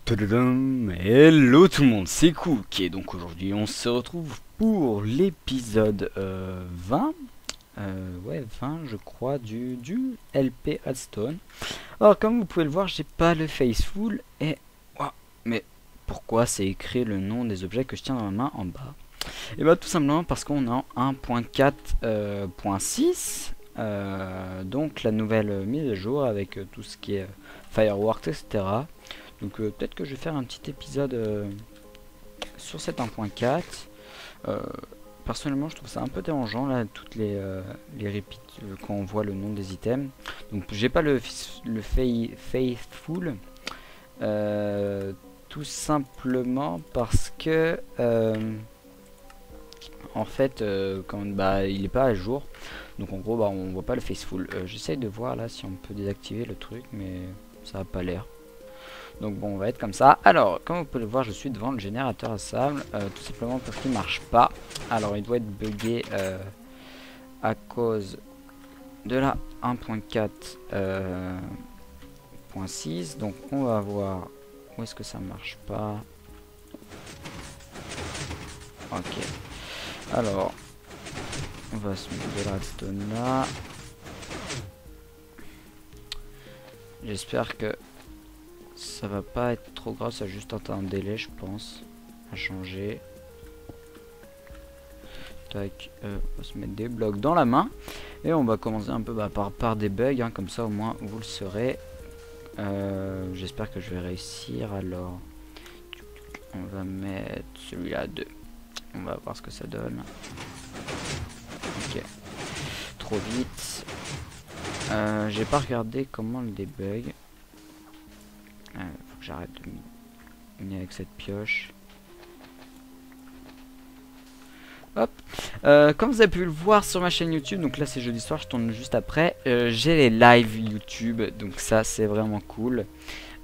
Tadadam. Hello tout le monde, c'est Cook et donc aujourd'hui on se retrouve pour l'épisode 20, ouais 20 je crois du LP Hearthstone. Alors comme vous pouvez le voir j'ai pas le Faithful et... Ouah, mais pourquoi c'est écrit le nom des objets que je tiens dans ma main en bas? Et bah tout simplement parce qu'on est en 1.4.6, donc la nouvelle mise à jour avec tout ce qui est Fireworks etc. Donc peut-être que je vais faire un petit épisode sur cette 1.4. Personnellement je trouve ça un peu dérangeant là, toutes les repeats quand on voit le nom des items. Donc j'ai pas le Faithful, tout simplement parce que en fait quand, bah, il est pas à jour. Donc en gros bah, on voit pas le Faithful. J'essaye de voir là si on peut désactiver le truc mais ça a pas l'air. Donc bon, on va être comme ça. Alors, comme vous pouvez le voir, je suis devant le générateur à sable, tout simplement parce qu'il marche pas. Alors, il doit être buggé à cause de la 1.4.6. Donc, on va voir où est-ce que ça marche pas. Ok. Alors, on va se mettre de la redstone là. J'espère que ça va pas être trop grave, ça a juste un délai je pense à changer. Tac, on va se mettre des blocs dans la main et on va commencer un peu par des bugs, hein, comme ça au moins vous le saurez. J'espère que je vais réussir. Alors on va mettre celui-là à 2, on va voir ce que ça donne. Ok, trop vite. J'ai pas regardé comment le débug. Faut que j'arrête de miner avec cette pioche. Hop. Comme vous avez pu le voir sur ma chaîne YouTube, donc là c'est jeudi soir, je tourne juste après. J'ai les lives YouTube, donc ça c'est vraiment cool.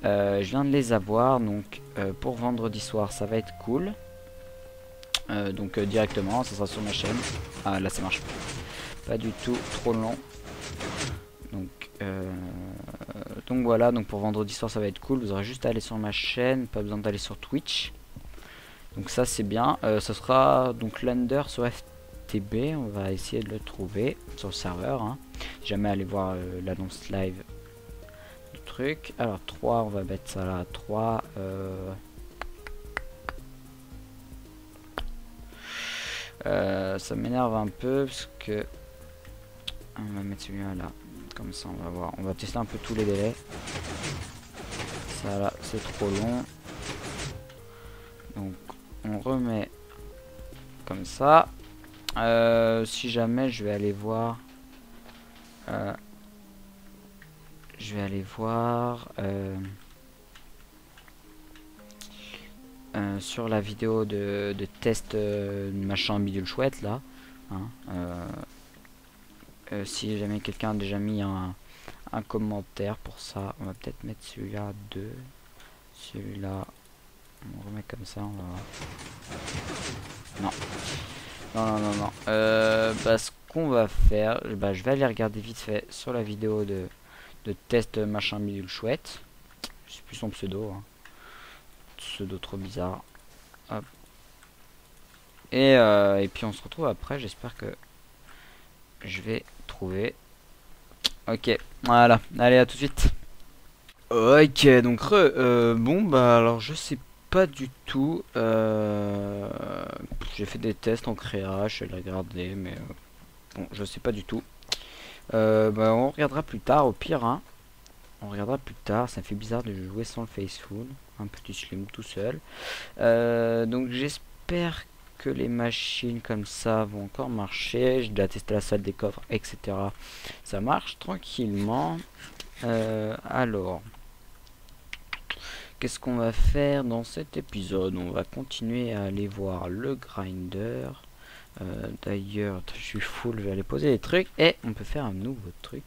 Je viens de les avoir, donc pour vendredi soir ça va être cool. Donc directement, ça sera sur ma chaîne. Ah là ça marche pas du tout, trop long. Donc voilà, donc pour vendredi soir ça va être cool. Vous aurez juste à aller sur ma chaîne, pas besoin d'aller sur Twitch. Donc ça c'est bien. Ça sera donc l'Under sur FTB. On va essayer de le trouver sur le serveur, hein. Jamais aller voir l'annonce live du truc. Alors 3, on va mettre ça là à 3. Ça m'énerve un peu parce que on va mettre celui-là là. Comme ça on va voir. On va tester un peu tous les délais. Ça là c'est trop long. Donc on remet comme ça. Si jamais je vais aller voir sur la vidéo de test machin bidule chouette là, hein, si jamais quelqu'un a déjà mis un commentaire pour ça, on va peut-être mettre celui-là 2, celui-là on remet comme ça, on va voir. Non. Bah, ce qu'on va faire, bah, je vais aller regarder vite fait sur la vidéo de test machin bidule chouette. Je sais plus son pseudo, hein. Pseudo trop bizarre. Hop. Et puis on se retrouve après, j'espère que je vais trouver. Ok, voilà, allez à tout de suite. Ok, donc bon bah alors je sais pas du tout. J'ai fait des tests en créa, je vais les regarder, mais bon, je sais pas du tout. Bah, on regardera plus tard, au pire, hein. On regardera plus tard. Ça fait bizarre de jouer sans le Faithful, un petit slim tout seul. Donc j'espère que les machines comme ça vont encore marcher. J'ai déjà testé la salle des coffres, etc. Ça marche tranquillement. Alors. Qu'est-ce qu'on va faire dans cet épisode? On va continuer à aller voir le grinder. D'ailleurs, je suis full, je vais aller poser des trucs. Et on peut faire un nouveau truc.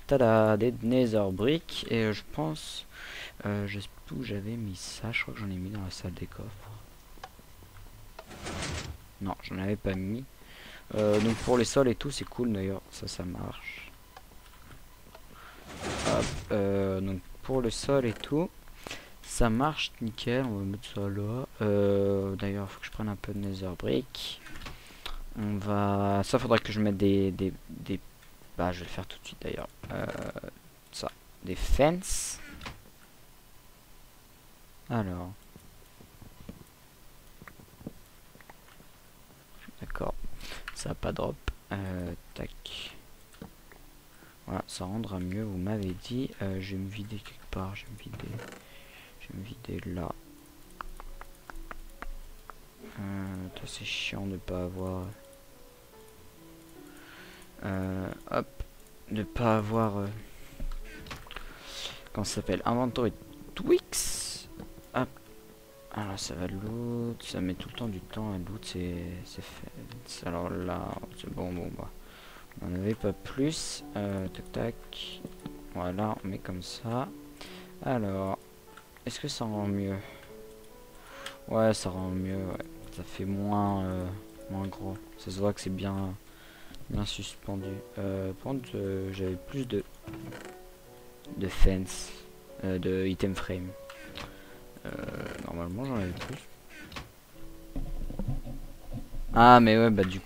Tada, des nether bricks. Et je pense... je sais plus où j'avais mis ça. Je crois que j'en ai mis dans la salle des coffres. Non, j'en avais pas mis. Donc pour les sols et tout, c'est cool d'ailleurs. Ça marche. Hop, donc pour le sol et tout, ça marche, nickel. On va mettre ça là. D'ailleurs, il faut que je prenne un peu de nether brick. On va... Ça, faudra que je mette des... Bah, je vais le faire tout de suite d'ailleurs. Ça, des fences. Alors. D'accord. Ça va pas drop. Tac. Voilà, ça rendra mieux. Vous m'avez dit. Je vais me vider quelque part. Je vais me vider là. C'est chiant de pas avoir. Hop. De pas avoir. Comment ça s'appelle? Inventory Twix. Hop. Alors ça va loot. Ça met tout le temps du temps à loot. C'est fait. Alors là. C'est bon, bah. On n'en avait pas plus. Tac tac. Voilà, on met comme ça. Alors. Est-ce que ça rend mieux? Ouais, ça rend mieux. Ouais. Ça fait moins gros. Ça se voit que c'est bien suspendu. Par contre, j'avais plus de fence, de item frame. Normalement, j'en avais plus. Ah, mais ouais, bah du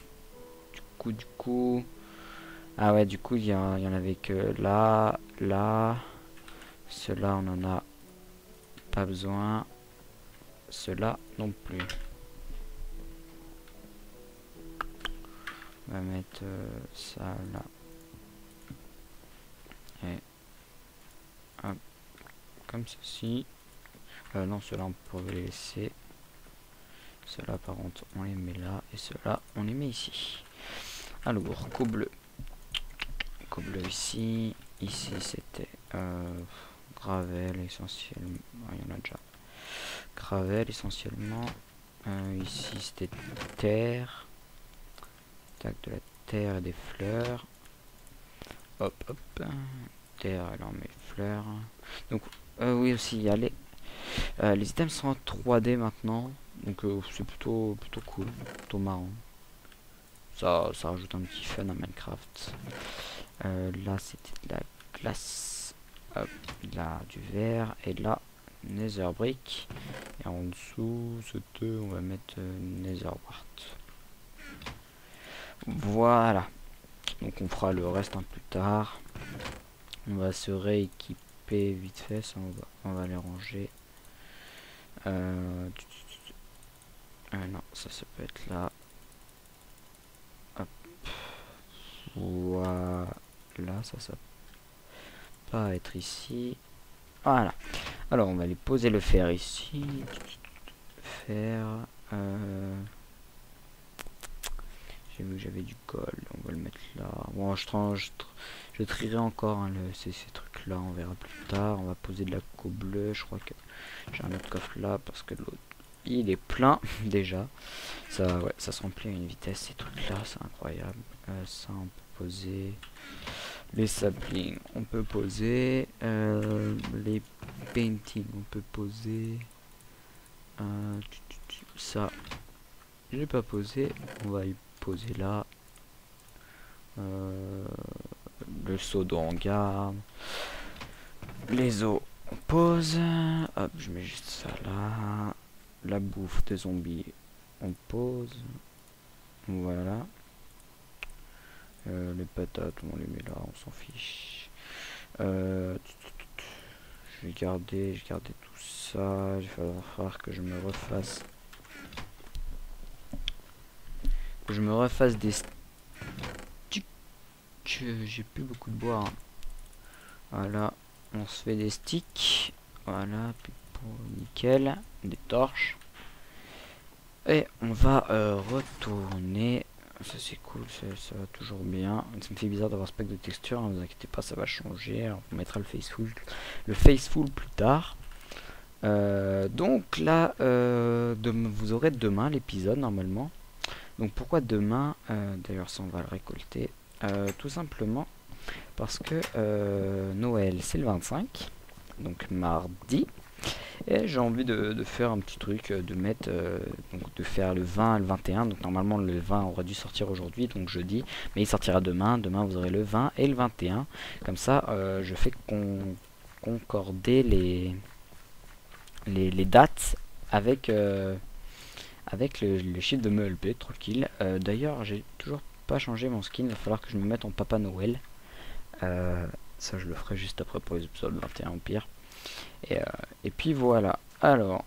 coup. Ah ouais, du coup, il y en avait que là. Ceux-là, on en a pas besoin. Ceux-là non plus. On va mettre ça là. Et hop, comme ceci. Non, ceux-là on pourrait les laisser. Ceux-là par contre on les met là. Et ceux-là on les met ici. Alors, co bleu ici. Ici c'était gravel essentiellement. Il y en a déjà. Gravel essentiellement. Ici c'était terre. Tac, de la terre et des fleurs. Hop, hop. Terre, alors mes fleurs. Donc, oui aussi, il y a les items sont en 3D maintenant. Donc, c'est plutôt cool, plutôt marrant. Ça rajoute un petit fun à Minecraft. Là, c'était de la glace. Hop, là, du verre. Et là, nether brick. Et en dessous, on va mettre nether wart. Voilà. Donc on fera le reste un peu plus tard. On va se rééquiper vite fait. Ça, on va les ranger. Non, ça peut être là. Hop. Voilà. Ça peut pas être ici. Voilà. Alors on va aller poser le fer ici. Fer. J'ai vu que j'avais du gold, on va le mettre là. Bon, je trierai encore hein, ces trucs là, on verra plus tard. On va poser de la co bleue, je crois que j'ai un autre coffre là parce que l'autre il est plein déjà. Ça, ouais, ça se remplit à une vitesse ces trucs là, c'est incroyable. Ça on peut poser. Les saplings on peut poser. Les paintings on peut poser. Ça, j'ai pas posé, on va y poser là. Le seau d'eau on garde. Les os on pose. Hop, je mets juste ça là. La bouffe des zombies on pose. Voilà. Les patates on les met là, on s'en fiche. Je vais garder tout ça. Il va falloir que je me refasse. Des sticks. J'ai plus beaucoup de bois hein. Voilà, on se fait des sticks. Voilà, nickel. Des torches. Et on va retourner. Ça c'est cool, ça va toujours bien. Ça me fait bizarre d'avoir ce pack de texture, ne vous inquiétez pas, ça va changer. Alors, on mettra le faceful plus tard. Donc là, vous aurez demain l'épisode normalement. Donc pourquoi demain? D'ailleurs ça on va le récolter. Tout simplement parce que Noël c'est le 25, donc mardi. Et j'ai envie de faire un petit truc, de mettre, donc de faire le 20 et le 21. Donc normalement le 20 aurait dû sortir aujourd'hui, donc jeudi. Mais il sortira demain. Demain vous aurez le 20 et le 21. Comme ça je fais concorder les dates avec, avec le chiffre de MLP, tranquille. D'ailleurs, j'ai toujours pas changé mon skin, il va falloir que je me mette en Papa Noël. Ça, je le ferai juste après pour les épisodes 21 au pire. Et puis voilà. Alors,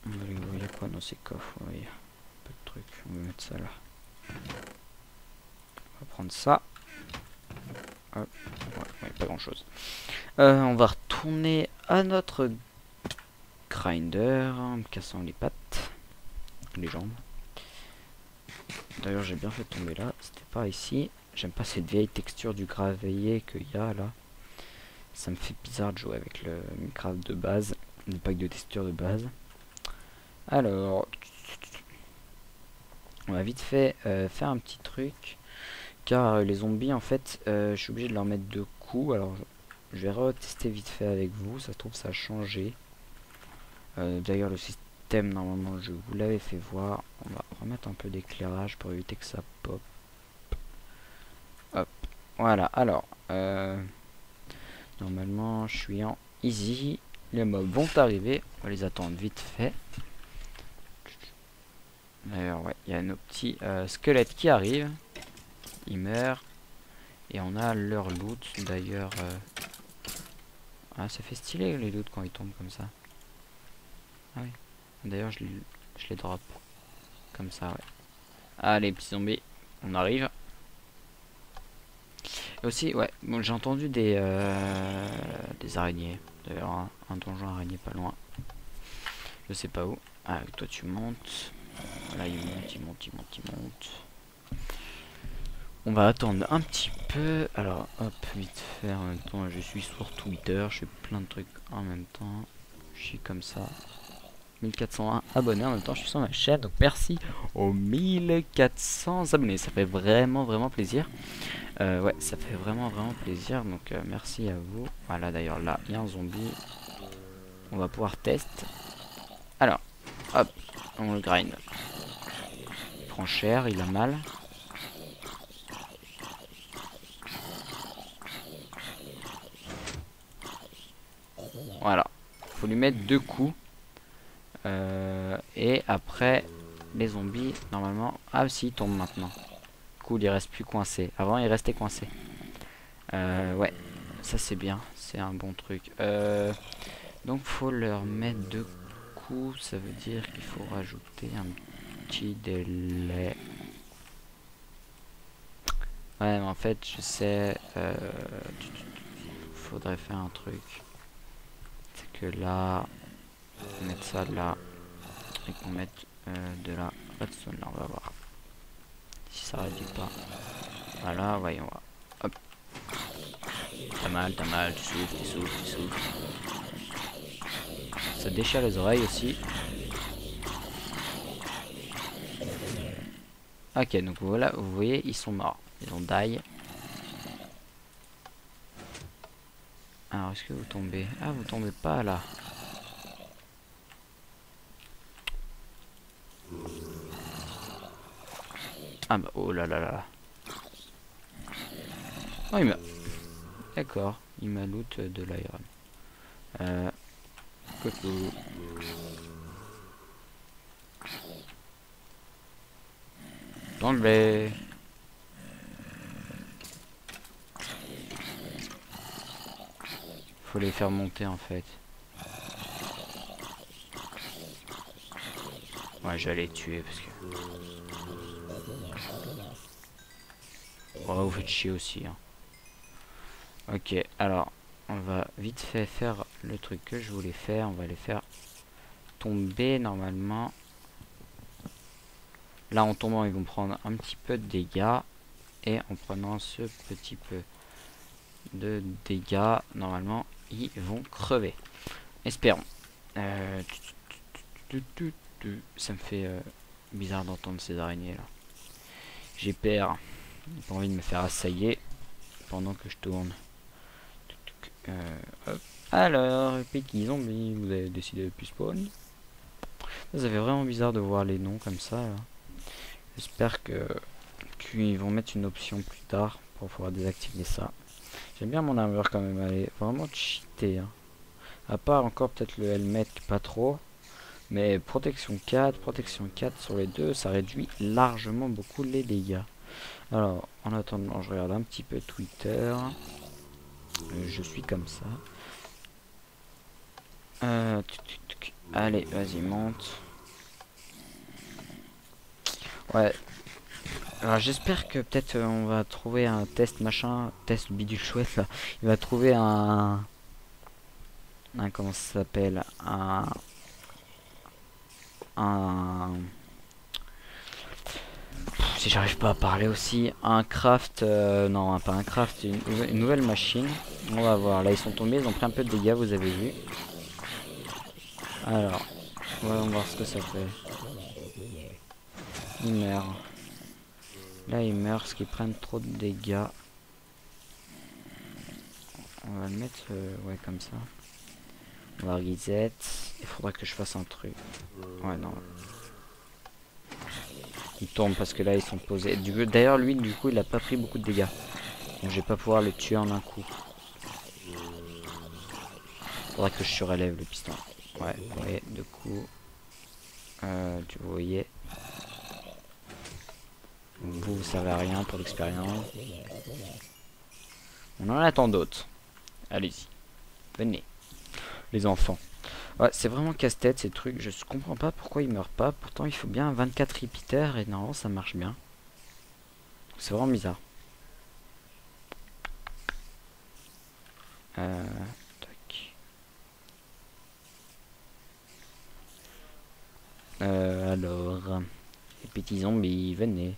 il y a quoi dans ces coffres? Oui, un peu de trucs. On va mettre ça là. On va prendre ça. Hop. Ouais, pas grand chose. On va retourner à notre grinder en me cassant les pattes, les jambes. D'ailleurs, j'ai bien fait tomber là. C'était pas ici. J'aime pas cette vieille texture du gravier qu'il y a là. Ça me fait bizarre de jouer avec le Minecraft de base, le pack de texture de base. Alors, on va vite fait faire un petit truc. Car les zombies, en fait, je suis obligé de leur mettre 2 coups. Alors, je vais retester vite fait avec vous. Ça se trouve, ça a changé. D'ailleurs, le système, normalement, je vous l'avais fait voir. On va remettre un peu d'éclairage pour éviter que ça pop. Hop. Voilà. Alors, normalement, je suis en easy. Les mobs vont arriver. On va les attendre vite fait. D'ailleurs, ouais, il y a nos petits squelettes qui arrivent. Ils meurent. Et on a leur loot. D'ailleurs, ah, ça fait stylé les loots quand ils tombent comme ça. Ah oui. D'ailleurs, je les drop. Comme ça, ouais. Allez, petits zombies. On arrive. Et aussi, ouais, bon, j'ai entendu des araignées. D'ailleurs, un donjon araignée pas loin. Je sais pas où. Ah, toi tu montes. Là, il monte, il monte, il monte, il monte. On va attendre un petit peu. Alors, hop, vite fait. En même temps, je suis sur Twitter. Je fais plein de trucs en même temps. Je suis comme ça. 1401 abonnés en même temps. Je suis sur ma chaîne. Donc, merci aux 1400 abonnés. Ça fait vraiment, vraiment plaisir. Ouais, ça fait vraiment, vraiment plaisir. Donc, merci à vous. Voilà, d'ailleurs, là, il y a un zombie. On va pouvoir tester. Alors, hop, on le grind. Il prend cher, il a mal. Voilà, faut lui mettre 2 coups. Et après, les zombies, normalement... Ah si, ils tombent maintenant. Cool, il reste plus coincé. Avant, il restait coincé. Ouais, ça c'est bien. C'est un bon truc. Donc, faut leur mettre 2 coups. Ça veut dire qu'il faut rajouter un petit délai. Ouais, mais en fait, je sais... faudrait faire un truc. C'est que là... mettre ça là et qu'on mette de la redstone là, on va voir si ça réduit pas. Voilà, voyons voir. Hop, t'as mal, tu souffles, tu souffles, tu souffles. Ça déchire les oreilles aussi. Ok, donc voilà, vous voyez, ils sont morts, ils ont die. Alors, est-ce que vous tombez? Ah, vous tombez pas là. Ah bah, oh là là là. Oh, il m'a... D'accord, il m'a loot de l'iron. Coucou. Enlevé. Faut les faire monter en fait. Ouais, j'allais tuer parce que... Oh, vous faites chier aussi. Hein. Ok, alors, on va vite fait faire le truc que je voulais faire. On va les faire tomber normalement. Là, en tombant, ils vont prendre un petit peu de dégâts. Et en prenant ce petit peu de dégâts, normalement, ils vont crever. Espérons. Ça me fait bizarre d'entendre ces araignées là. J'ai peur. J'ai pas envie de me faire assailler pendant que je tourne. Hop. Alors, petit zombie, vous avez décidé de plus spawn. Ça fait vraiment bizarre de voir les noms comme ça. J'espère que qu'ils vont mettre une option plus tard pour pouvoir désactiver ça. J'aime bien mon armure quand même, elle est vraiment cheatée. Hein. À part encore peut-être le helmet, pas trop. Mais protection 4 sur les deux, ça réduit largement beaucoup les dégâts. Alors, en attendant, je regarde un petit peu Twitter. Je suis comme ça. Allez, vas-y, monte. Ouais. Alors, j'espère que peut-être on va trouver un test machin, test bidule chouette là. Il va trouver comment ça s'appelle, un si j'arrive pas à parler aussi, un craft, non pas un craft, une nouvelle machine. On va voir, là ils sont tombés, ils ont pris un peu de dégâts, vous avez vu. Alors, voyons voir ce que ça fait. Il meurt. Là ils meurent parce qu'ils prennent trop de dégâts. On va le mettre, ouais comme ça. On va reset, il faudra que je fasse un truc. Ouais non. Il tombe parce que là ils sont posés. D'ailleurs lui du coup il a pas pris beaucoup de dégâts. Donc je vais pas pouvoir le tuer en un coup. Faudra que je surélève le piston. Ouais, ouais, du coup. Tu voyez. Vous savez rien pour l'expérience. On en attend d'autres. Allez-y. Venez. Les enfants. Ouais, c'est vraiment casse-tête ces trucs. Je comprends pas pourquoi ils meurent pas. Pourtant il faut bien 24 repeaters et normalement ça marche bien. C'est vraiment bizarre. Tac. Alors. Les petits zombies, venez.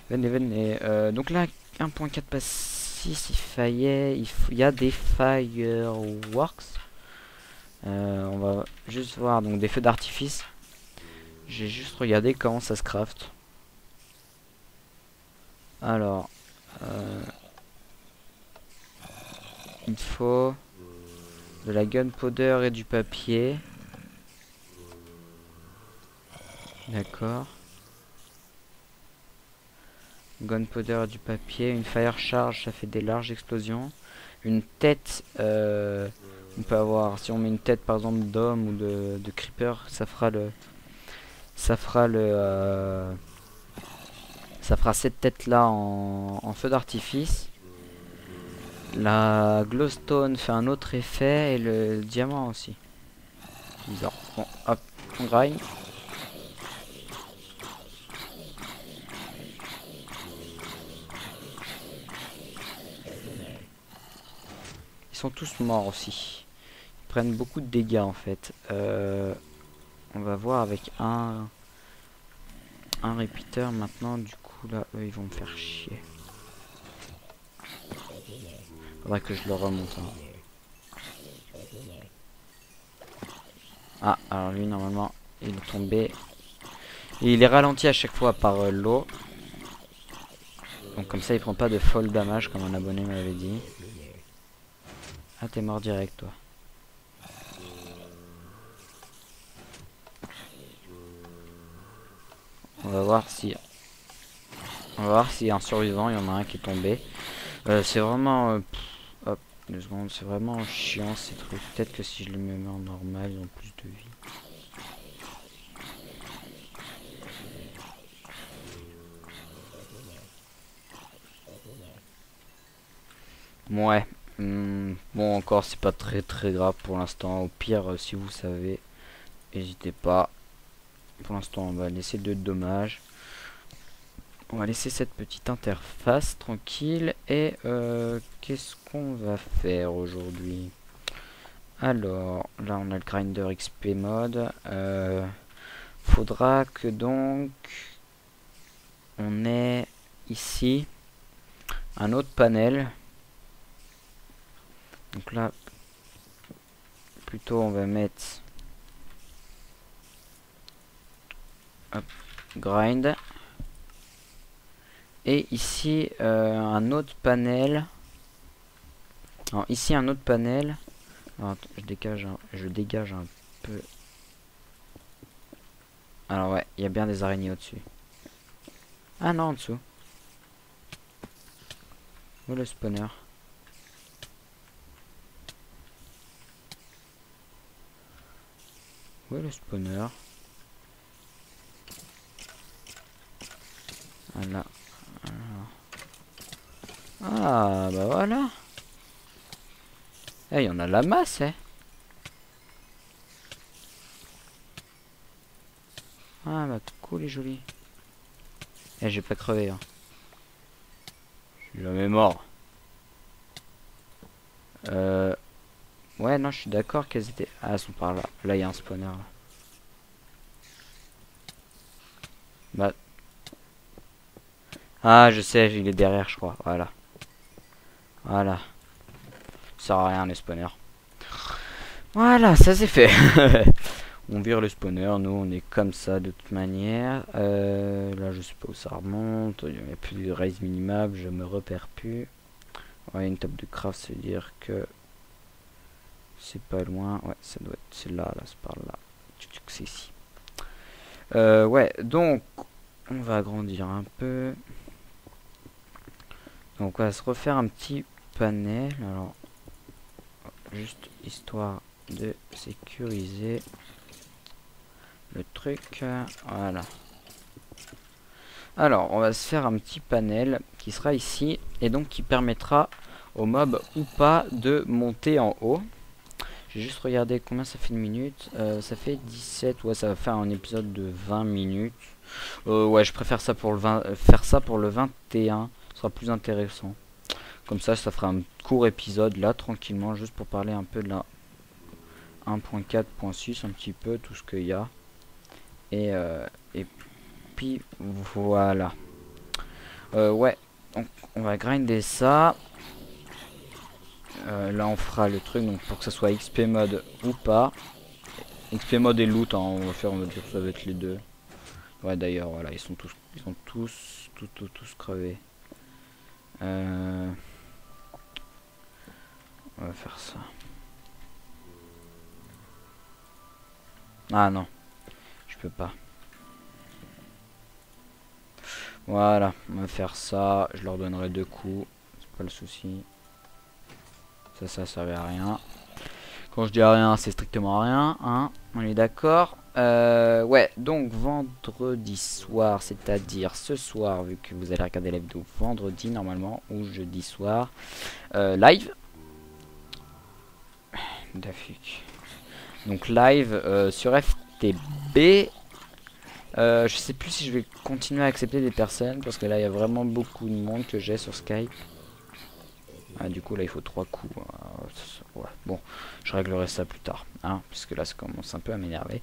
Venez, venez. Donc là, 1.4 passe 6, il y a des fireworks. On va juste voir donc des feux d'artifice. J'ai juste regardé comment ça se craft. Alors, il faut de la gunpowder et du papier. D'accord. Gunpowder et du papier. Une fire charge, ça fait des larges explosions. Une tête, on peut avoir, si on met une tête par exemple d'homme ou de creeper, ça fera cette tête là en feu d'artifice. La glowstone fait un autre effet et le diamant aussi. Bizarre. Bon, hop, on grind. Ils sont tous morts aussi. Ils prennent beaucoup de dégâts en fait. On va voir avec un repeater maintenant. Du coup là, eux ils vont me faire chier. Faudra que je le remonte. Hein. Ah, alors lui normalement il est tombé. Et il est ralenti à chaque fois par l'eau. Donc comme ça il prend pas de fall damage comme un abonné m'avait dit. Ah t'es mort direct toi. On va voir si un survivant, il y en a un qui est tombé. C'est vraiment hop, 2 secondes, c'est vraiment chiant ces trucs. Peut-être que si je les mets en normal, ils ont plus de vie. Ouais. Bon encore c'est pas très grave pour l'instant. Au pire si vous savez, n'hésitez pas. Pour l'instant on va laisser de dommages. On va laisser cette petite interface tranquille. Et qu'est-ce qu'on va faire aujourd'hui? Alors là on a le grinder XP mode. Faudra que donc on ait ici un autre panel. Donc là plutôt on va mettre hop, grind. Et ici un autre panel. Alors ici un autre panel. Alors, attends, je dégage un peu. Alors ouais, il y a bien des araignées au-dessus. Ah non, en dessous. Où est le spawner? Où est le spawner? Voilà. Ah, bah voilà. Eh, il y en a la masse, eh. Ah, bah cool et joli. Eh, j'ai pas crevé, hein. Je suis jamais mort. Ouais, non, je suis d'accord qu'elles étaient... Ah, elles sont par là. Là, il y a un spawner, là. Bah... Ah, je sais, il est derrière, je crois. Voilà. Voilà. Ça sert à rien, les spawners. Voilà, ça c'est fait. On vire le spawner, nous on est comme ça de toute manière. Là je sais pas où ça remonte, il n'y a plus de raise minimum, je me repère plus. Ouais, une table de craft, c'est dire que c'est pas loin. Ouais, ça doit être c'est là, c'est par là. C'est ici. Ouais, donc on va agrandir un peu. Donc on va se refaire un petit panel. Alors, juste histoire de sécuriser le truc. Voilà. Alors, on va se faire un petit panel qui sera ici et donc qui permettra aux mobs ou pas de monter en haut. J'ai juste regardé combien ça fait de minutes. Ça fait 17. Ouais, ça va faire un épisode de 20 minutes. Ouais, je préfère ça pour le 20, faire ça pour le 21. Ce sera plus intéressant. Comme ça fera un court épisode là, tranquillement, juste pour parler un peu de la 1.4.6, un petit peu, tout ce qu'il y a. Et puis voilà. Ouais, donc on va grinder ça. Là on fera le truc donc pour que ça soit XP mode ou pas. XP mode et loot, hein, on va dire que ça va être les deux. Ouais, d'ailleurs voilà, ils sont tous crevés. On va faire ça. Ah non, je peux pas. Voilà, on va faire ça. Je leur donnerai 2 coups, c'est pas le souci. Ça servait à rien. Quand je dis à rien, c'est strictement à rien, hein. On est d'accord. Ouais, donc vendredi soir, c'est-à-dire ce soir, vu que vous allez regarder la vidéo vendredi normalement, ou jeudi soir, live. Donc live sur FTB. Je sais plus si je vais continuer à accepter des personnes, parce que là il y a vraiment beaucoup de monde que j'ai sur Skype. Ah, du coup là il faut 3 coups. Ouais, bon, je réglerai ça plus tard, hein, puisque là ça commence un peu à m'énerver.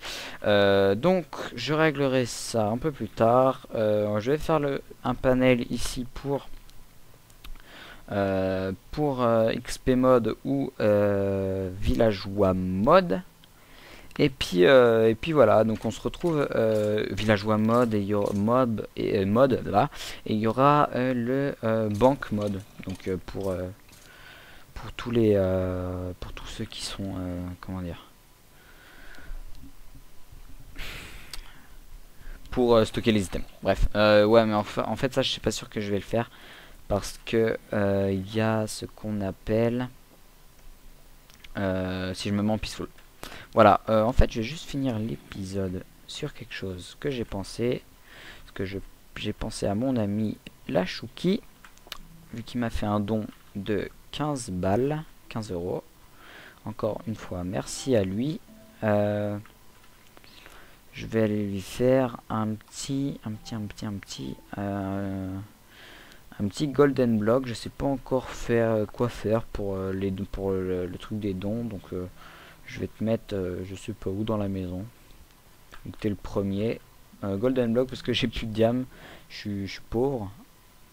Donc je réglerai ça un peu plus tard. Je vais faire un panel ici pour XP mode ou villageois mode. Et puis voilà, donc on se retrouve villageois mode et mode et mode là, et il y aura le banque mode, donc pour tous ceux qui sont comment dire, pour stocker les items. Bref, ouais, mais en fait ça je suis pas sûr que je vais le faire parce que il y a ce qu'on appelle si je me mets en peaceful. Voilà, en fait je vais juste finir l'épisode sur quelque chose que j'ai pensé. Parce que j'ai pensé à mon ami la Chouki, vu qu'il m'a fait un don de 15 balles, 15 euros. Encore une fois, merci à lui. Je vais aller lui faire un petit golden block. Je sais pas encore faire quoi faire pour le truc des dons, donc je vais te mettre je sais pas où dans la maison. Donc t'es le premier golden block parce que j'ai plus de diamants, je suis pauvre.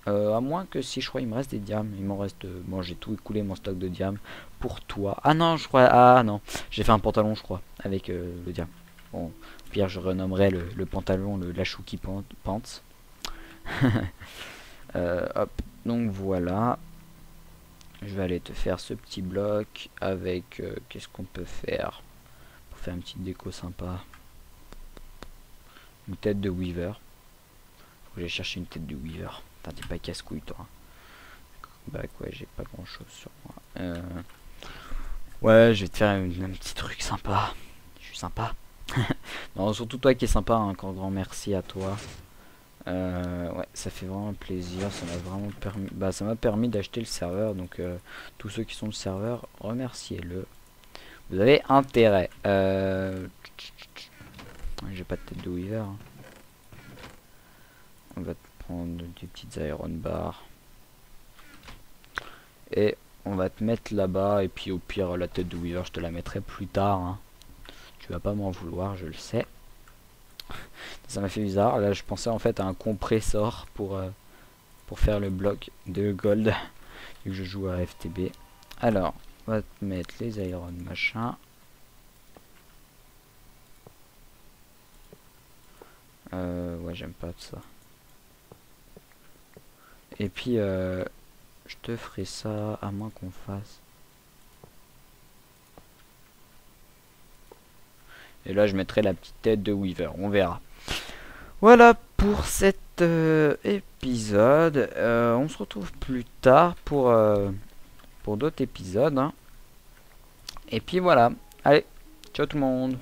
À moins que si je crois il me reste des diamants, il m'en reste. Bon, j'ai tout écoulé mon stock de diamants pour toi. Ah non, je crois. Ah non, j'ai fait un pantalon, je crois, avec le diamant. Bon, au pire, je renommerai le pantalon la Chouki Pants. Hop, donc voilà. Je vais aller te faire ce petit bloc avec. Qu'est-ce qu'on peut faire pour faire une petite déco sympa? Une tête de Weaver. Faut que j'aille chercher une tête de Weaver. T'es pas casse-couille toi. Bah ouais, j'ai pas grand chose sur moi. Ouais, je vais te faire un petit truc sympa. Je suis sympa. Alors, surtout toi qui est sympa, hein, encore grand merci à toi. Ouais, ça fait vraiment plaisir, ça m'a vraiment permis, ça m'a permis d'acheter le serveur, donc tous ceux qui sont le serveur, remerciez-le. Vous avez intérêt. J'ai pas de tête de Weaver. Hein. On va prendre des petites iron bars. Et on va te mettre là-bas, et puis au pire la tête de Weaver je te la mettrai plus tard. Hein. Tu vas pas m'en vouloir, je le sais. Ça m'a fait bizarre. Là, je pensais en fait à un compresseur pour faire le bloc de gold. Vu que je joue à FTB. Alors, on va te mettre les iron machin. Ouais, j'aime pas ça. Et puis, je te ferai ça à moins qu'on fasse. Et là, je mettrai la petite tête de Weaver. On verra. Voilà pour cet épisode. On se retrouve plus tard pour d'autres épisodes. Hein. Et puis voilà. Allez, ciao tout le monde.